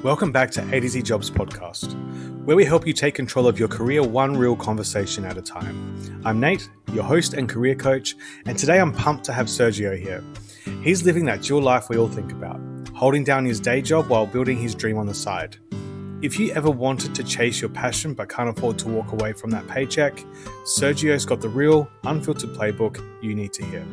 Welcome back to A to Z Jobs Podcast, where we help you take control of your career one real conversation at a time. I'm Nate, your host and career coach, and today I'm pumped to have Sergio here. He's living that dual life we all think about, holding down his day job while building his dream on the side. If you ever wanted to chase your passion but can't afford to walk away from that paycheck, Sergio's got the real, unfiltered playbook you need to hear.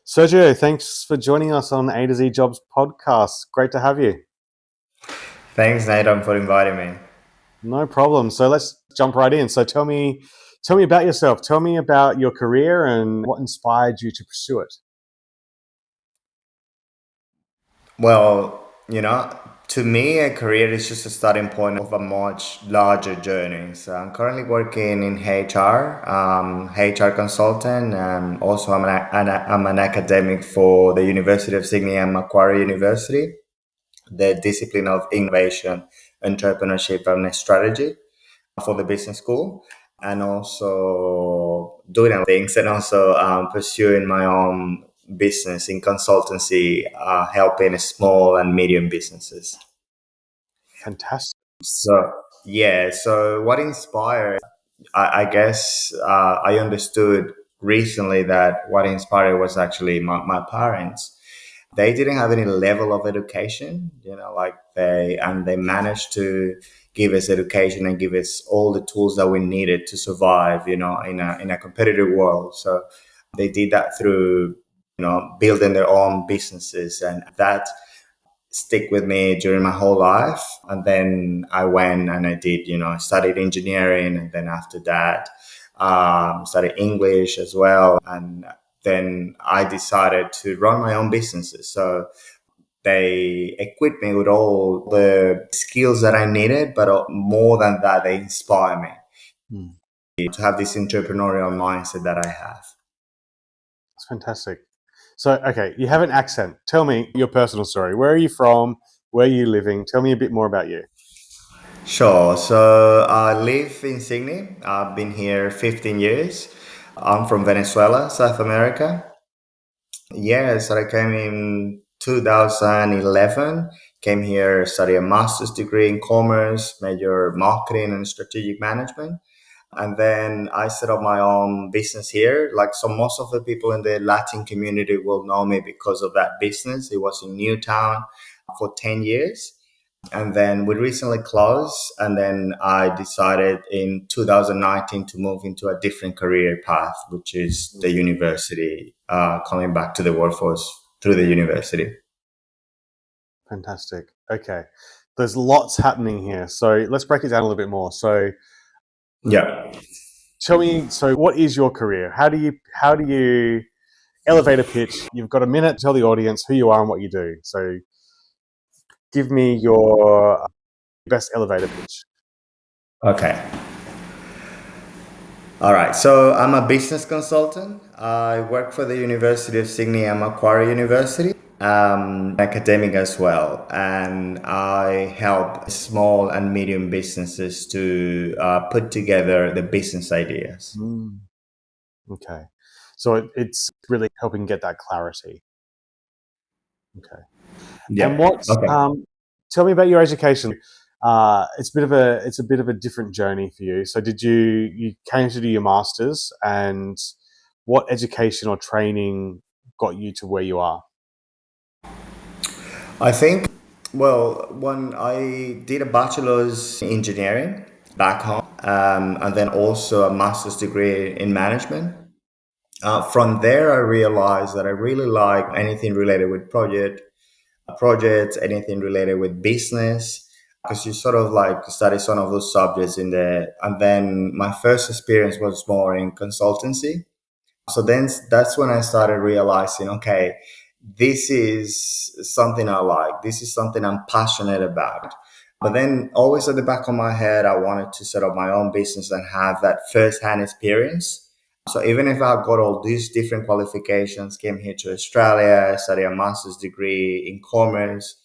Sergio, thanks for joining us on A to Z Jobs Podcast. Great to have you. Thanks, Nathan, for inviting me. No problem. So let's jump right in. So tell me about yourself. Tell me about your career and what inspired you to pursue it. Well, to me, a career is just a starting point of a much larger journey. So I'm currently working in HR, HR consultant, and also I'm an academic for the University of Sydney and Macquarie University, the discipline of innovation, entrepreneurship, and strategy for the business school, and also doing other things, and also pursuing my own business in consultancy, helping small and medium businesses. Fantastic. So what inspired, I guess I understood recently that what inspired was actually my parents. They didn't have any level of education, they managed to give us education and give us all the tools that we needed to survive, in a competitive world. So they did that through, building their own businesses, and that stick with me during my whole life. And then I went and I did, I studied engineering, and then after that, studied English as well. And then I decided to run my own businesses. So they equipped me with all the skills that I needed, but more than that, they inspire me to have this entrepreneurial mindset that I have. That's fantastic. So, okay, you have an accent. Tell me your personal story. Where are you from? Where are you living? Tell me a bit more about you. Sure. So I live in Sydney. I've been here 15 years. I'm from Venezuela, South America. Yes, I came in 2011. Came here, studied a master's degree in commerce, major marketing and strategic management. And then I set up my own business here. Most of the people in the Latin community will know me because of that business. It was in Newtown for 10 years. And then we recently closed. And then I decided in 2019 to move into a different career path, which is the university, coming back to the workforce through the university. Fantastic. Okay. There's lots happening here. So let's break it down a little bit more. So yeah. Tell me, so what is your career? How do you elevate a pitch? You've got a minute to tell the audience who you are and what you do. So give me your best elevator pitch. Okay. All right. So I'm a business consultant. I work for the University of Sydney and Macquarie University, academic as well. And I help small and medium businesses to put together the business ideas. Okay. So it's really helping get that clarity. Okay. Yeah. And tell me about your education. It's a bit of a different journey for you. So you came to do your masters, and what education or training got you to where you are? I think, when I did a bachelor's in engineering back home, and then also a master's degree in management. From there, I realized that I really like anything related with projects, anything related with business, because you sort of study some of those subjects and then my first experience was more in consultancy. So then that's when I started realizing, okay, this is something I like. This is something I'm passionate about. But then always at the back of my head, I wanted to set up my own business and have that first-hand experience. So even if I got all these different qualifications, came here to Australia, studied a master's degree in commerce,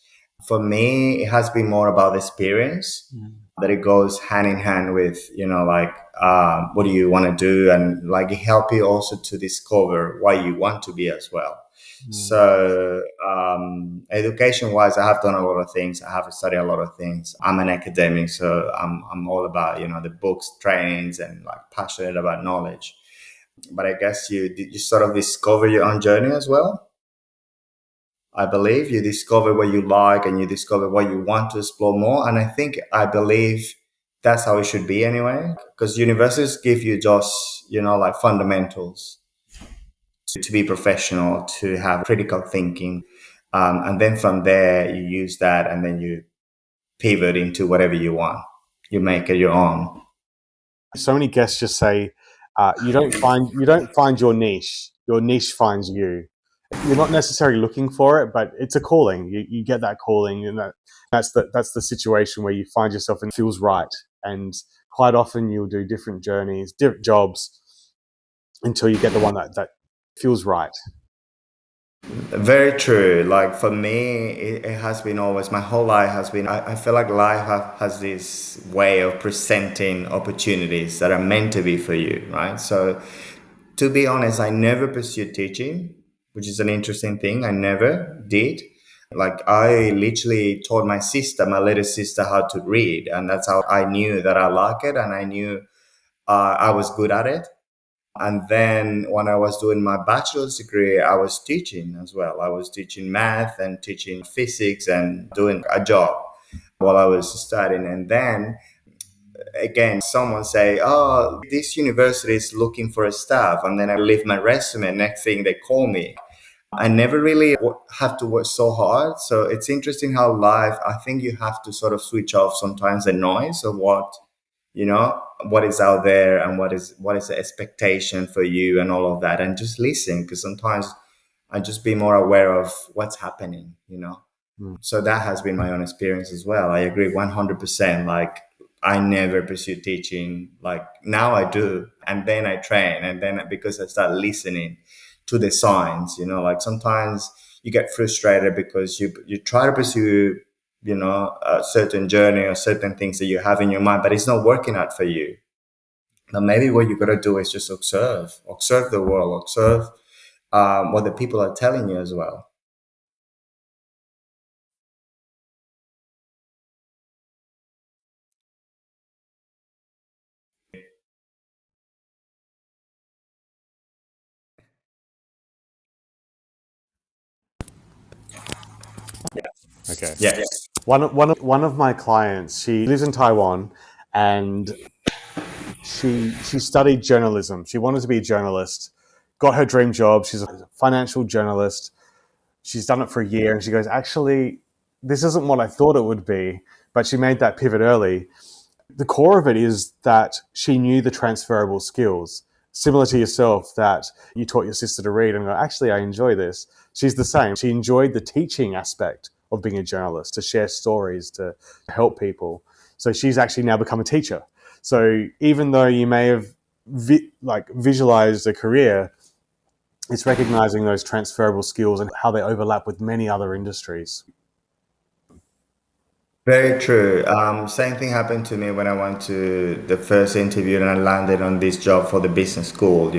for me, it has been more about the experience, that it goes hand in hand with, what do you want to do? And it help you also to discover why you want to be as well. So education wise, I have done a lot of things. I have studied a lot of things. I'm an academic, so I'm all about, the books, trainings, and like passionate about knowledge. But I guess you sort of discover your own journey as well. I believe you discover what you like and you discover what you want to explore more. And I believe that's how it should be anyway, because universities give you just, like fundamentals to be professional, to have critical thinking. And then from there, you use that and then you pivot into whatever you want. You make it your own. So many guests just say, you don't find your niche. Your niche finds you. You're not necessarily looking for it, but it's a calling. You get that calling, and that's the situation where you find yourself and it feels right. And quite often you'll do different journeys, different jobs until you get the one that feels right. Very true. Like for me, it has been always, my whole life has been, I feel like life has this way of presenting opportunities that are meant to be for you, right? So to be honest, I never pursued teaching, which is an interesting thing. I never did. Like I literally taught my little sister, how to read, and that's how I knew that I like it, and I knew I was good at it. And then when I was doing my bachelor's degree, I was teaching as well. I was teaching math and teaching physics and doing a job while I was studying. And then again, someone say, "Oh, this university is looking for a staff," and then I leave my resume. Next thing they call me. I never really have to work so hard. So it's interesting how life, I think you have to sort of switch off sometimes the noise of what is out there and what is the expectation for you and all of that, and just listen, because sometimes I just be more aware of what's happening. Mm. So that has been my own experience as well. I agree 100%. Like I never pursued teaching. Like now I do, and then I train, and then because I start listening to the signs, like sometimes you get frustrated because you try to pursue a certain journey or certain things that you have in your mind, but it's not working out for you. Now maybe what you got to do is just observe the world, observe what the people are telling you as well. Okay. Yeah. One of my clients, she lives in Taiwan, and she studied journalism. She wanted to be a journalist, got her dream job. She's a financial journalist. She's done it for a year, and she goes, actually, this isn't what I thought it would be. But she made that pivot early. The core of it is that she knew the transferable skills, similar to yourself, that you taught your sister to read and go, actually, I enjoy this. She's the same. She enjoyed the teaching aspect of being a journalist, to share stories, to help people. So she's actually now become a teacher. So even though you may have visualized a career, it's recognizing those transferable skills and how they overlap with many other industries. Very true. Same thing happened to me when I went to the first interview and I landed on this job for the business school.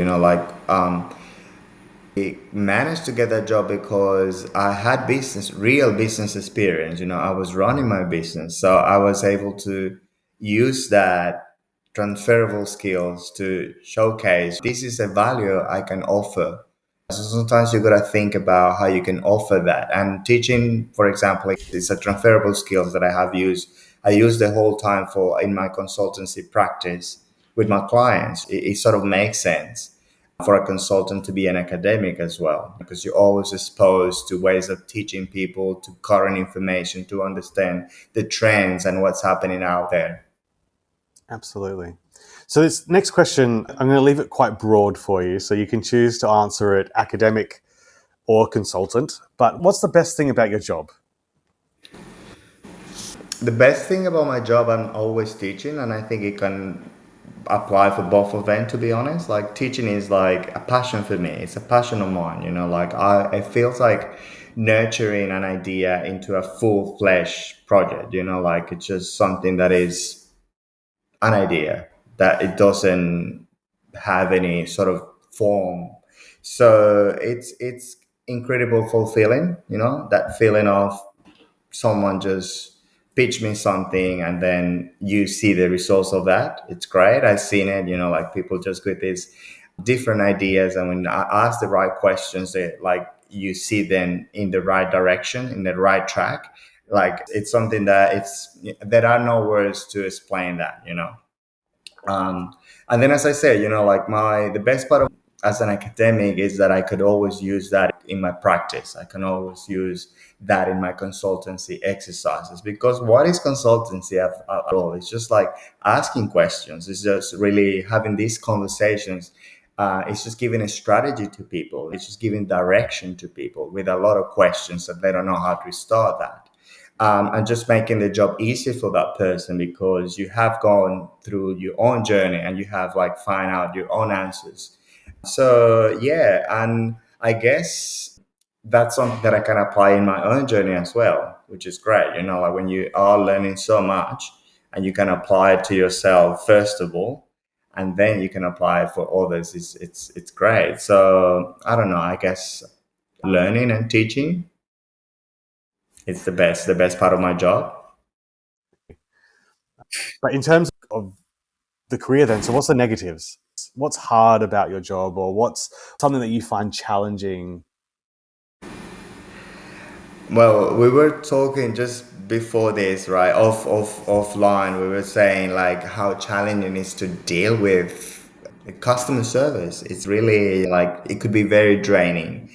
I managed to get that job because I had real business experience. I was running my business, so I was able to use that transferable skills to showcase this is a value I can offer. So sometimes you got to think about how you can offer that. And teaching, for example, is a transferable skills that I have used. I use the whole time for in my consultancy practice with my clients. It sort of makes sense for a consultant to be an academic as well, because you're always exposed to ways of teaching people, to current information, to understand the trends and what's happening out there. Absolutely. So this next question, I'm going to leave it quite broad for you, so you can choose to answer it academic or consultant. But what's the best thing about your job? The best thing about my job, I'm always teaching, and I think it can apply for both of them, to be honest. Like teaching is like a passion for me. It's a passion of mine. Like it feels like nurturing an idea into a full-fledged project. Like it's just something that is an idea that it doesn't have any sort of form. So it's incredible fulfilling, that feeling of someone just pitch me something and then you see the results of that. It's great. I've seen it, like people just with these different ideas, and when I ask the right questions, they like you see them in the right direction, in the right track. Like it's something that there are no words to explain that, um, and then, as I said, like the best part of as an academic is that I could always use that in my practice. I can always use that in my consultancy exercises, because what is consultancy at all? It's just like asking questions. It's just really having these conversations. It's just giving a strategy to people. It's just giving direction to people with a lot of questions that they don't know how to start that, and just making the job easier for that person, because you have gone through your own journey and you have like find out your own answers. So yeah, and I guess that's something that I can apply in my own journey as well, which is great. Like when you are learning so much and you can apply it to yourself first of all, and then you can apply it for others. It's great. So I don't know. I guess learning and teaching, it's the best part of my job. But in terms of the career then, so what's the negatives? What's hard about your job, or what's something that you find challenging? Well, we were talking just before this, right? Offline, we were saying like how challenging it is to deal with customer service. It's really like it could be very draining.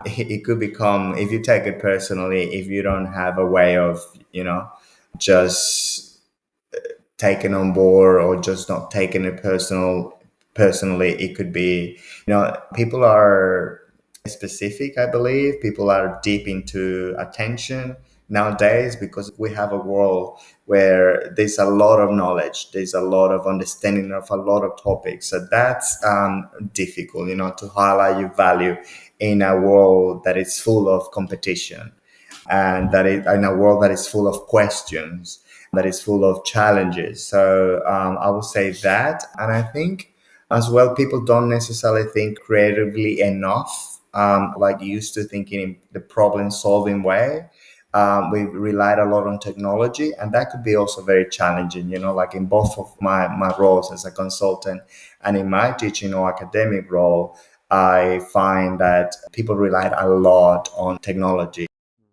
It could become, if you take it personally, if you don't have a way of, just taken on board or just not taking it personally, it could be, people are specific. I believe people are deep into attention nowadays, because we have a world where there's a lot of knowledge, there's a lot of understanding of a lot of topics. So that's difficult, to highlight your value in a world that is full of competition, and that is in a world that is full of questions, that is full of challenges. So I would say that, and I think as well, people don't necessarily think creatively enough, like used to thinking in the problem solving way. We've relied a lot on technology, and that could be also very challenging. Like in both of my roles as a consultant and in my teaching or academic role, I find that people relied a lot on technology,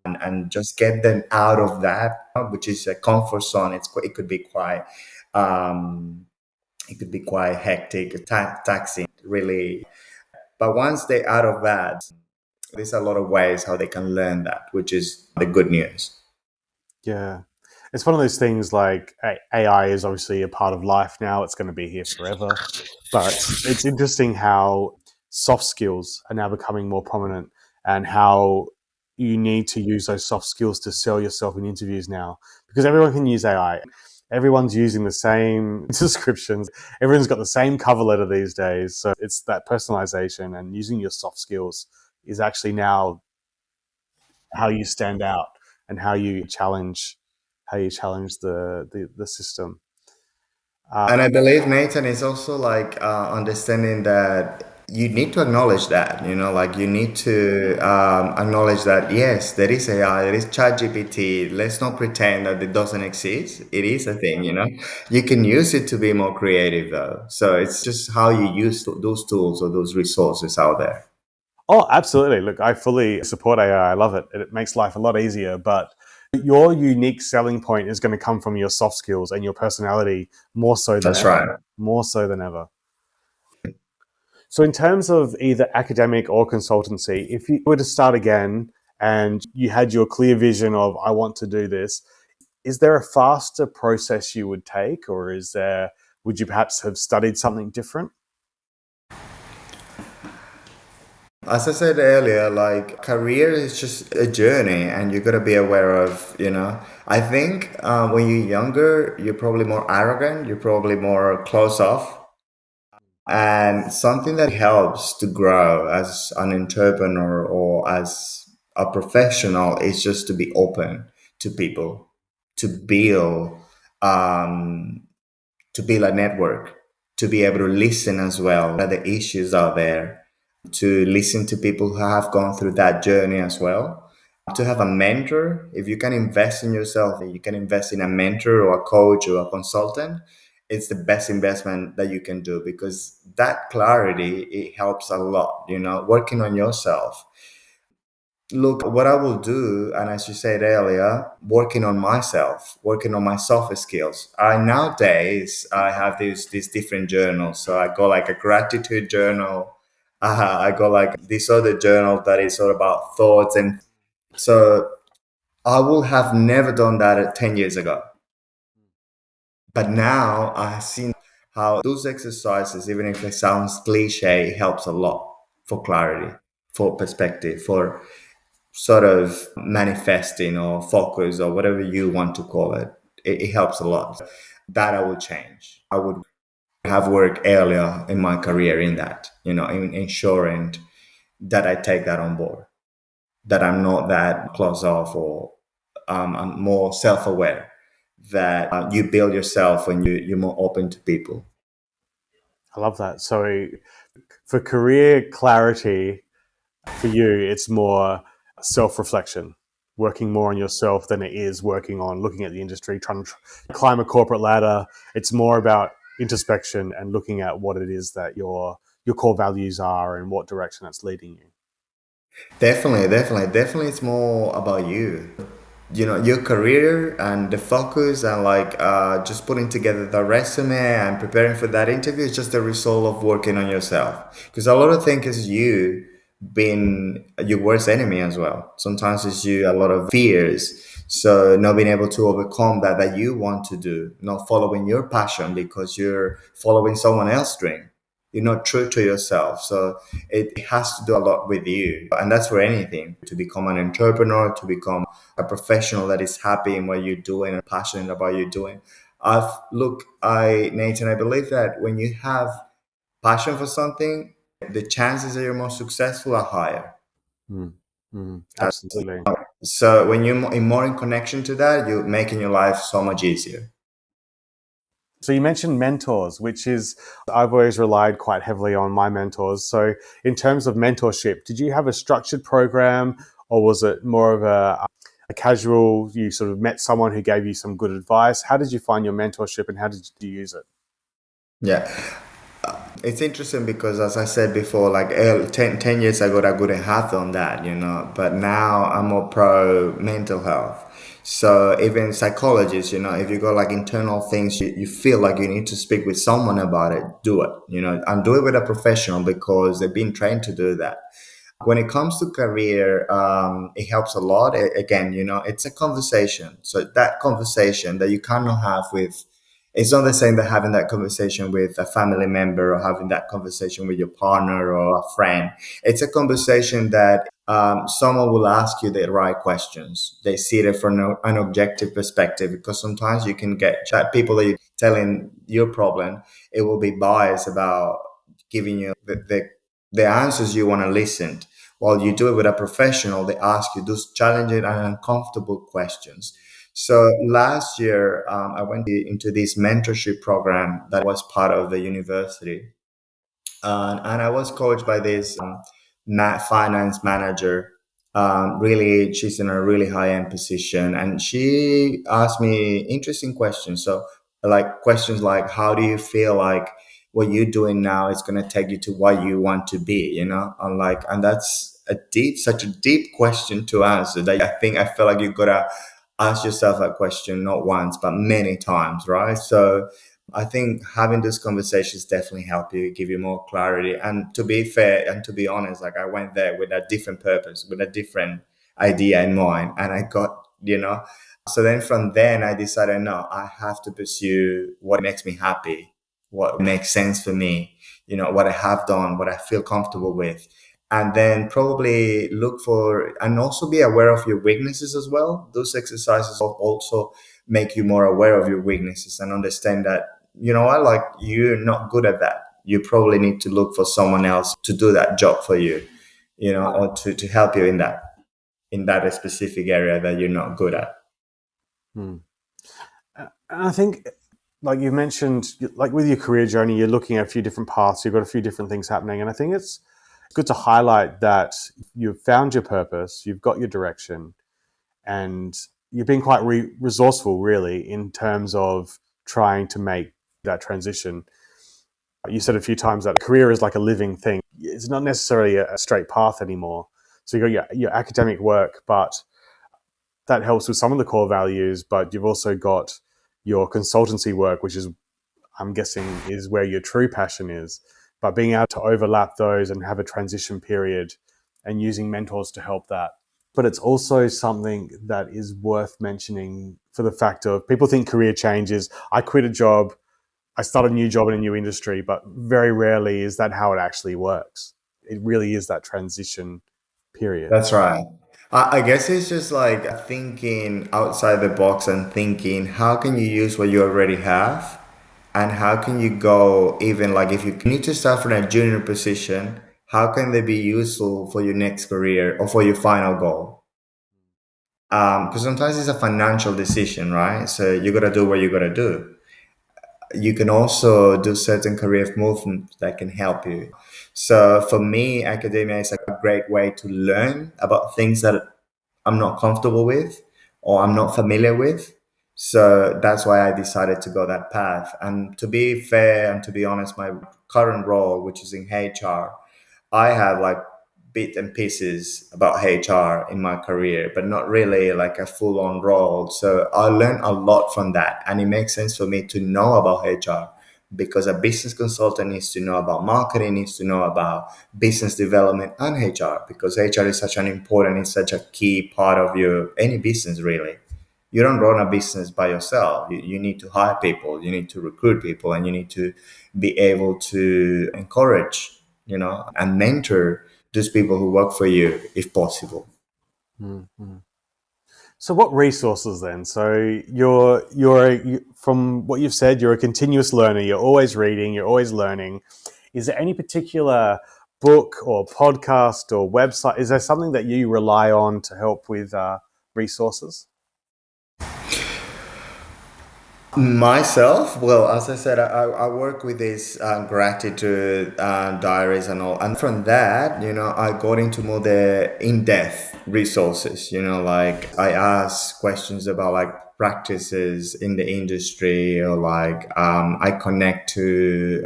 and just get them out of that, which is a comfort zone. It could be quite um, it could be quite hectic, taxing, really. But once they're out of that, there's a lot of ways how they can learn that, which is the good news. Yeah. It's one of those things like AI is obviously a part of life now. It's going to be here forever. But it's interesting how soft skills are now becoming more prominent, and how you need to use those soft skills to sell yourself in interviews now, because everyone can use AI. Everyone's using the same descriptions. Everyone's got the same cover letter these days. So it's that personalization, and using your soft skills is actually now how you stand out, and how you challenge the system. And I believe, Nathan, is also like understanding that you need to acknowledge that, like you need to acknowledge that, yes, there is AI, there is ChatGPT. Let's not pretend that it doesn't exist. It is a thing, You can use it to be more creative, though. So it's just how you use those tools or those resources out there. Oh, absolutely. Look, I fully support AI. I love it. It makes life a lot easier. But your unique selling point is going to come from your soft skills and your personality more so than That's ever. right. More so than ever. So, in terms of either academic or consultancy, if you were to start again and you had your clear vision of, I want to do this, is there a faster process you would take, or would you perhaps have studied something different? As I said earlier, like career is just a journey, and you gotta be aware of, I think when you're younger, you're probably more arrogant, you're probably more close off. And something that helps to grow as an entrepreneur or as a professional is just to be open to people, to build, um, to build a network, to be able to listen as well. What are the issues out there? to listen to people who have gone through that journey as well. To have a mentor, if you can invest in yourself, you can invest in a mentor or a coach or a consultant, it's the best investment that you can do, because that clarity, it helps a lot, working on yourself. Look, what I will do, and as you said earlier, working on myself, working on my soft skills. I nowadays I have these different journals. So I go like a gratitude journal. I go like this other journal that is all about thoughts, and so I will have never done that 10 years ago. But now I have seen how those exercises, even if it sounds cliche, helps a lot for clarity, for perspective, for sort of manifesting or focus or whatever you want to call it. It helps a lot. That I would change. I would have worked earlier in my career in that, in ensuring that I take that on board, that I'm not that closed off, or I'm more self aware, that you build yourself when you're more open to people. I love that. So for career clarity, for you, it's more self-reflection, working more on yourself than it is working on looking at the industry, trying to climb a corporate ladder. It's more about introspection and looking at what it is that your core values are and what direction it's leading you. Definitely, it's more about you, your career and the focus, and like just putting together the resume and preparing for that interview is just the result of working on yourself, because a lot of things is you being your worst enemy as well. Sometimes it's you a lot of fears, so not being able to overcome that you want to do, not following your passion because you're following someone else's dream. You're not true to yourself. So it has to do a lot with you. And that's for anything, to become an entrepreneur, to become a professional that is happy in what you're doing and passionate about what you're doing. Nathan, I believe that when you have passion for something, the chances that you're more successful are higher. Mm, absolutely. So when you're more in connection to that, you're making your life so much easier. So you mentioned mentors, which is, I've always relied quite heavily on my mentors. So in terms of mentorship, did you have a structured program, or was it more of a casual, you sort of met someone who gave you some good advice? How did you find your mentorship and how did you use it? Yeah. It's interesting because, as I said before, like 10 years ago, I couldn't have done that, but now I'm more pro mental health. So even psychologists, if you got like internal things, you feel like you need to speak with someone about it, do it, and do it with a professional, because they've been trained to do that. When it comes to career, it helps a lot. Again, it's a conversation. So that conversation that you cannot have with, it's not the same that having that conversation with a family member or having that conversation with your partner or a friend. It's a conversation that someone will ask you the right questions. They see it from an objective perspective, because sometimes you can get people that you're telling your problem, it will be biased about giving you the answers you want to listen. While you do it with a professional, they ask you those challenging and uncomfortable questions. So last year, I went into this mentorship program that was part of the university, and I was coached by this finance manager. Really, she's in a really high end position, and she asked me interesting questions. So, like questions like, "How do you feel like what you're doing now is going to take you to what you want to be?" And that's such a deep question to answer. That I feel like you've got to ask yourself that question not once but many times, right? So I think having these conversations definitely help you, give you more clarity. And to be fair and to be honest, like I went there with a different purpose, with a different idea in mind, and I got, So then from then I decided, no, I have to pursue what makes me happy, what makes sense for me, what I have done, what I feel comfortable with. And then probably look for, and also be aware of your weaknesses as well. Those exercises also make you more aware of your weaknesses and understand that, what, like you're not good at that. You probably need to look for someone else to do that job for you, or to help you in that specific area that you're not good at. Hmm. And I think, like you mentioned, like with your career journey, you're looking at a few different paths. You've got a few different things happening, and I think it's Good to highlight that you've found your purpose, you've got your direction, and you've been quite resourceful, really, in terms of trying to make that transition. You said a few times that career is like a living thing. It's not necessarily a straight path anymore. So you've got your academic work, but that helps with some of the core values, but you've also got your consultancy work, which is, I'm guessing, is where your true passion is. But being able to overlap those and have a transition period and using mentors to help that. But it's also something that is worth mentioning for the fact of people think career changes. I quit a job, I start a new job in a new industry, but very rarely is that how it actually works. It really is that transition period. That's right. I guess it's just like thinking outside the box and thinking, how can you use what you already have? And how can you go even like if you need to start from a junior position, how can they be useful for your next career or for your final goal? Because sometimes it's a financial decision, right? So you got to do what you got to do. You can also do certain career movements that can help you. So for me, academia is a great way to learn about things that I'm not comfortable with or I'm not familiar with. So that's why I decided to go that path. And to be fair and to be honest, my current role, which is in HR, I have like bit and pieces about HR in my career, but not really like a full on role. So I learned a lot from that. And it makes sense for me to know about HR because a business consultant needs to know about marketing, needs to know about business development and HR because HR is such an important, it's such a key part of your any business really. You don't run a business by yourself. You need to hire people, you need to recruit people, and you need to be able to encourage, and mentor those people who work for you if possible. Mm-hmm. So, what resources then? So, from what you've said, you're a continuous learner. You're always reading. You're always learning. Is there any particular book or podcast or website? Is there something that you rely on to help with resources? Myself, well, as I said, I work with these gratitude diaries and all. And from that, I got into more the in-depth resources, like I ask questions about like practices in the industry or like I connect to,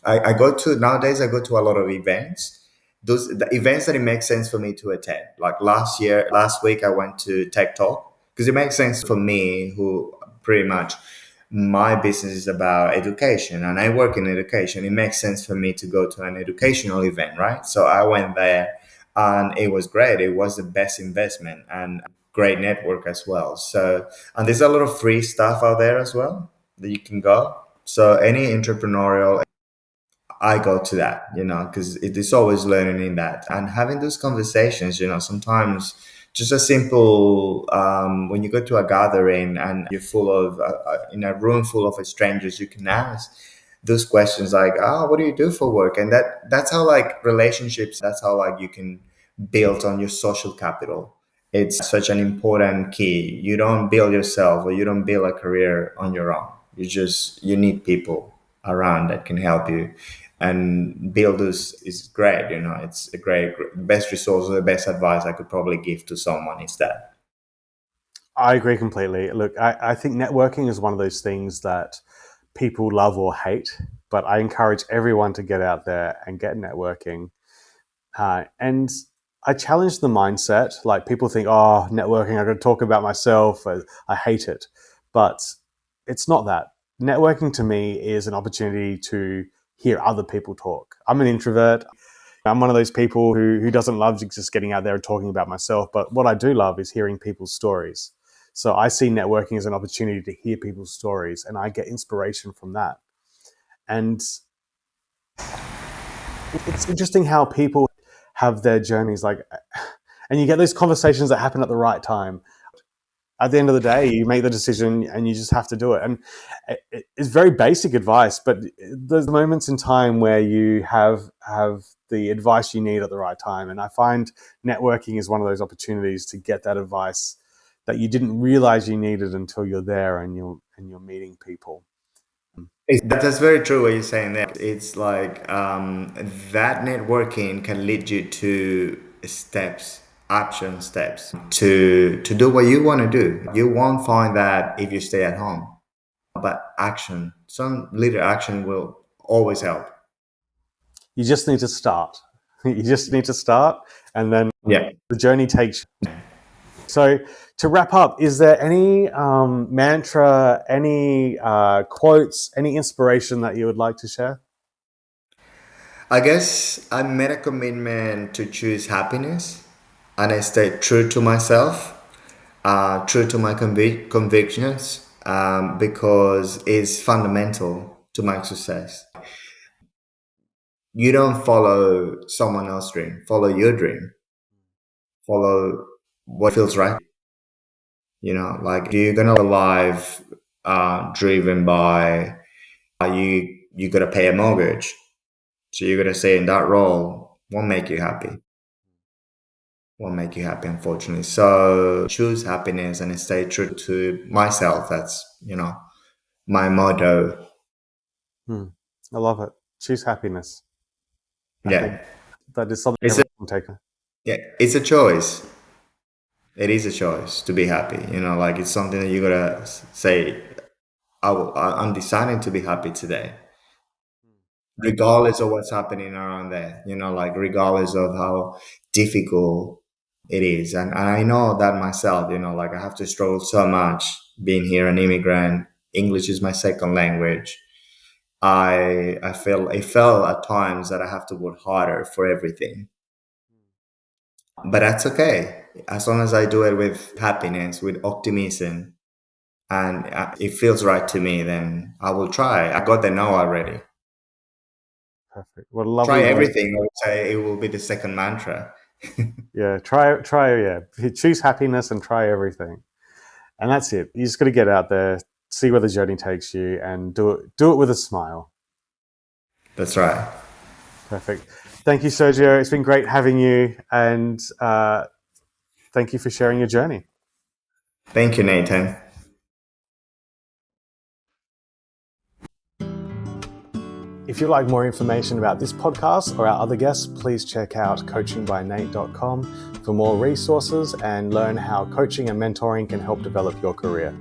I go to, nowadays I go to a lot of events. The events that it makes sense for me to attend. Like last week, I went to Tech Talk because it makes sense for me who pretty much my business is about education and I work in education. It makes sense for me to go to an educational event, right? So I went there and it was great. It was the best investment and great network as well. So, and there's a lot of free stuff out there as well that you can go. So any entrepreneurial, I go to that, because it is always learning in that and having those conversations, sometimes just a simple, when you go to a gathering and you're full of, in a room full of strangers, you can ask those questions like, what do you do for work? And that's how like relationships, that's how like you can build on your social capital. It's such an important key. You don't build yourself or you don't build a career on your own. You need people around that can help you and build this is great. It's a great best resource or the best advice I could probably give to someone is that. I agree completely. Look, I think networking is one of those things that people love or hate, but I encourage everyone to get out there and get networking. And I challenge the mindset. Like people think, oh, networking, I'm going to talk about myself. I hate it. But it's not that. Networking to me is an opportunity to hear other people talk. I'm an introvert. I'm one of those people who doesn't love just getting out there and talking about myself. But what I do love is hearing people's stories. So I see networking as an opportunity to hear people's stories and I get inspiration from that. And it's interesting how people have their journeys like, and you get those conversations that happen at the right time. At the end of the day, you make the decision and you just have to do it. And it's very basic advice, but there's moments in time where you have the advice you need at the right time. And I find networking is one of those opportunities to get that advice that you didn't realize you needed until you're there and you're meeting people. That's very true what you're saying there. It's like that networking can lead you to steps, action steps to do what you want to do. You won't find that if you stay at home, but action, some little action will always help. You just need to start. You just need to start, and then Yeah. the journey takes you. So to wrap up, is there any mantra, any quotes, any inspiration that you would like to share? I guess I made a commitment to choose happiness and I stayed true to myself, true to my convictions, because it's fundamental to my success. You don't follow someone else's dream, follow your dream, follow what feels right. Like you're gonna live a life driven by you gotta pay a mortgage. So you're gonna say in that role won't make you happy. Won't make you happy, unfortunately. So choose happiness and stay true to myself. That's, my motto. I love it. Choose happiness. I think Yeah. that is something It's a, everyone can take. yeah, it's a choice. It is a choice to be happy. Like it's something that you gotta say, I'm deciding to be happy today, regardless of what's happening around there, like regardless of how difficult it is. And I know that myself, like I have to struggle so much being here an immigrant. English is my second language. I feel it felt at times that I have to work harder for everything. But that's okay. As long as I do it with happiness, with optimism, and it feels right to me, then I will try. I got the no already. Perfect. What a lovely Try way. everything. I would say it will be the second mantra. Yeah, yeah. Choose happiness and try everything. And that's it. You just got to get out there, see where the journey takes you, and do it with a smile. That's right. Perfect. Thank you, Sergio. It's been great having you, and thank you for sharing your journey. Thank you, Nathan. If you'd like more information about this podcast or our other guests, please check out coachingbynate.com for more resources and learn how coaching and mentoring can help develop your career.